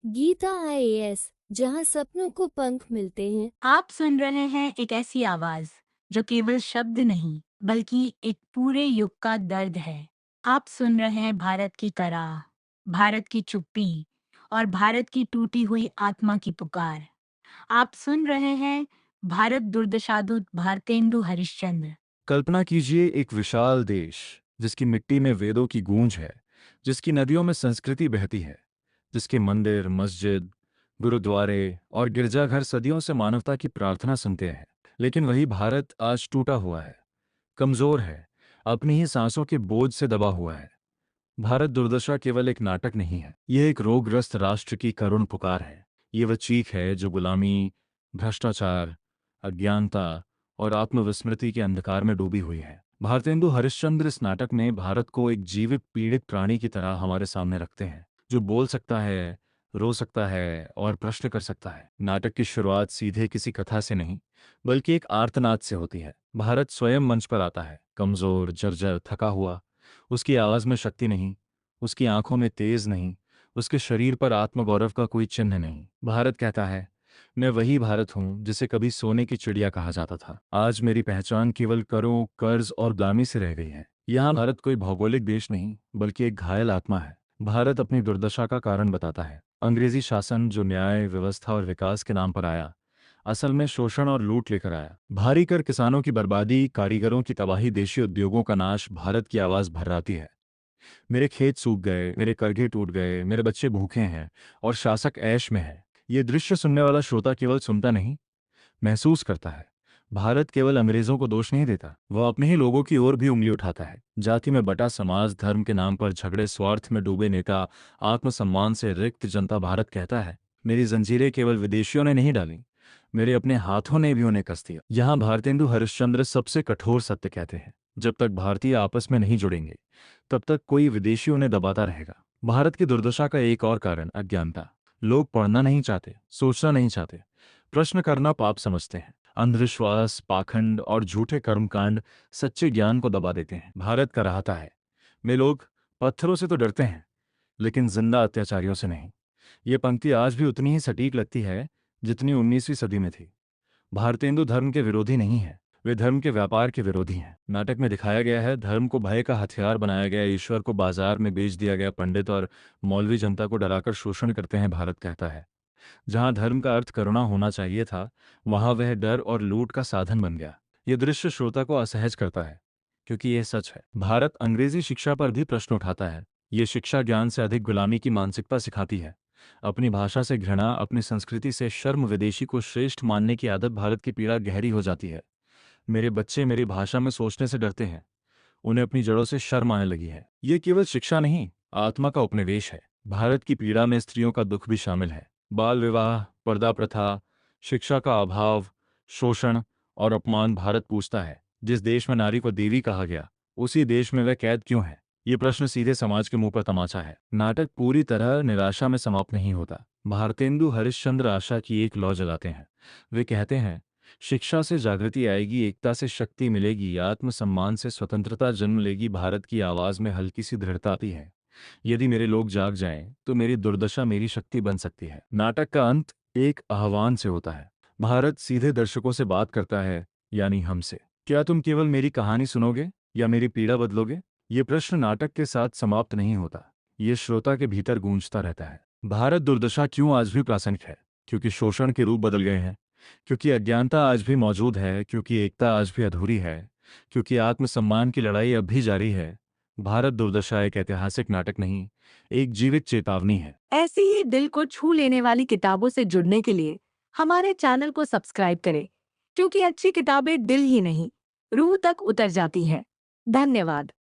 Gita IAS, जहां सपनों को पंख मिलते हैं। आप सुन रहे हैं एक ऐसी आवाज जो केवल शब्द नहीं बल्कि एक पूरे युग का दर्द है। आप सुन रहे हैं भारत की कराह, भारत की चुप्पी और भारत की टूटी हुई आत्मा की पुकार। आप सुन रहे हैं भारत दुर्दशादूत भारतेंदु हरिश्चंद्र। कल्पना कीजिए एक विशाल देश जिसकी मिट्टी में वेदों की गूंज है, जिसकी नदियों में संस्कृति बहती है, जिसके मंदिर, मस्जिद, गुरुद्वारे और गिरजाघर सदियों से मानवता की प्रार्थना सुनते हैं। लेकिन वही भारत आज टूटा हुआ है, कमजोर है, अपनी ही सांसों के बोझ से दबा हुआ है। भारत दुर्दशा केवल एक नाटक नहीं है, यह एक रोगग्रस्त राष्ट्र की करुण पुकार है। ये वह चीख है जो गुलामी, भ्रष्टाचार, अज्ञानता और आत्मविस्मृति के अंधकार में डूबी हुई है। भारतेंदु हरिश्चंद्र इस नाटक में भारत को एक जीवित पीड़ित प्राणी की तरह हमारे सामने रखते हैं, जो बोल सकता है, रो सकता है और प्रश्न कर सकता है। नाटक की शुरुआत सीधे किसी कथा से नहीं, बल्कि एक आर्तनाद से होती है। भारत स्वयं मंच पर आता है, कमजोर, जर्जर, थका हुआ। उसकी आवाज में शक्ति नहीं, उसकी आंखों में तेज नहीं, उसके शरीर पर आत्मगौरव का कोई चिन्ह नहीं। भारत कहता है, मैं वही भारत हूं जिसे कभी सोने की चिड़िया कहा जाता था। आज मेरी पहचान केवल करों, कर्ज और गुलामी से रह गई है। यहाँ भारत कोई भौगोलिक देश नहीं, बल्कि एक घायल आत्मा है। भारत अपनी दुर्दशा का कारण बताता है। अंग्रेजी शासन जो न्याय, व्यवस्था और विकास के नाम पर आया, असल में शोषण और लूट लेकर आया। भारी कर, किसानों की बर्बादी, कारीगरों की तबाही, देशी उद्योगों का नाश भारत की आवाज भर्राती है। मेरे खेत सूख गए, मेरे करघे टूट गए, मेरे बच्चे भूखे हैं और शासक ऐश में है। ये दृश्य सुनने वाला श्रोता केवल सुनता नहीं, महसूस करता है। भारत केवल अंग्रेजों को दोष नहीं देता, वह अपने ही लोगों की ओर भी उंगली उठाता है। जाति में बटा समाज, धर्म के नाम पर झगड़े, स्वार्थ में डूबे नेता, आत्मसम्मान से रिक्त जनता। भारत कहता है, मेरी जंजीरें केवल विदेशियों ने नहीं डाली, मेरे अपने हाथों ने भी उन्हें कस दिया। यहाँ भारतेंदु हरिश्चंद्र सबसे कठोर सत्य कहते हैं, जब तक भारतीय आपस में नहीं जुड़ेंगे, तब तक कोई विदेशी उन्हें दबाता रहेगा। भारत की दुर्दशा का एक और कारण अज्ञानता। लोग पढ़ना नहीं चाहते, सोचना नहीं चाहते, प्रश्न करना पाप समझते हैं। अंधविश्वास, पाखंड और झूठे कर्मकांड सच्चे ज्ञान को दबा देते हैं। भारत का राहता है, में लोग पत्थरों से तो डरते हैं, लेकिन जिंदा अत्याचारियों से नहीं। ये पंक्ति आज भी उतनी ही सटीक लगती है जितनी 19वीं सदी में थी। भारतेंदु धर्म के विरोधी नहीं है, वे धर्म के व्यापार के विरोधी हैं। नाटक में दिखाया गया है, धर्म को भय का हथियार बनाया गया, ईश्वर को बाजार में बेच दिया गया। पंडित और मौलवी जनता को डराकर शोषण करते हैं। भारत कहता है, जहां धर्म का अर्थ करुणा होना चाहिए था, वहां वह डर और लूट का साधन बन गया। यह दृश्य श्रोता को असहज करता है, क्योंकि यह सच है। भारत अंग्रेजी शिक्षा पर भी प्रश्न उठाता है। यह शिक्षा ज्ञान से अधिक गुलामी की मानसिकता सिखाती है। अपनी भाषा से घृणा, अपनी संस्कृति से शर्म, विदेशी को श्रेष्ठ मानने की आदत। भारत की पीड़ा गहरी हो जाती है। मेरे बच्चे मेरी भाषा में सोचने से डरते हैं, उन्हें अपनी जड़ों से शर्म आने लगी है। ये केवल शिक्षा नहीं, आत्मा का उपनिवेश है। भारत की पीड़ा में स्त्रियों का दुख भी शामिल है। बाल विवाह, पर्दा प्रथा, शिक्षा का अभाव, शोषण और अपमान। भारत पूछता है, जिस देश में नारी को देवी कहा गया, उसी देश में वह कैद क्यों है? ये प्रश्न सीधे समाज के मुंह पर तमाचा है। नाटक पूरी तरह निराशा में समाप्त नहीं होता। भारतेंदु हरिश्चंद्र आशा की एक लौ जलाते हैं। वे कहते हैं, शिक्षा से जागृति आएगी, एकता से शक्ति मिलेगी, आत्मसम्मान से स्वतंत्रता जन्म लेगी। भारत की आवाज में हल्की सी दृढ़ता आती है। यदि मेरे लोग जाग जाएं, तो मेरी दुर्दशा मेरी शक्ति बन सकती है। नाटक का अंत एक आह्वान से होता है। भारत सीधे दर्शकों से बात करता है, यानी हमसे। क्या तुम केवल मेरी कहानी सुनोगे या मेरी पीड़ा बदलोगे? ये प्रश्न नाटक के साथ समाप्त नहीं होता, ये श्रोता के भीतर गूंजता रहता है। भारत दुर्दशा क्यों आज भी प्रासंगिक है? क्योंकि शोषण के रूप बदल गए हैं, क्योंकि अज्ञानता आज भी मौजूद है, क्योंकि एकता आज भी अधूरी है, क्योंकि आत्मसम्मान की लड़ाई अब भी जारी है। भारत दुर्दशा एक ऐतिहासिक नाटक नहीं, एक जीवित चेतावनी है। ऐसी ही दिल को छू लेने वाली किताबों से जुड़ने के लिए हमारे चैनल को सब्सक्राइब करें, क्योंकि अच्छी किताबें दिल ही नहीं, रूह तक उतर जाती हैं। धन्यवाद।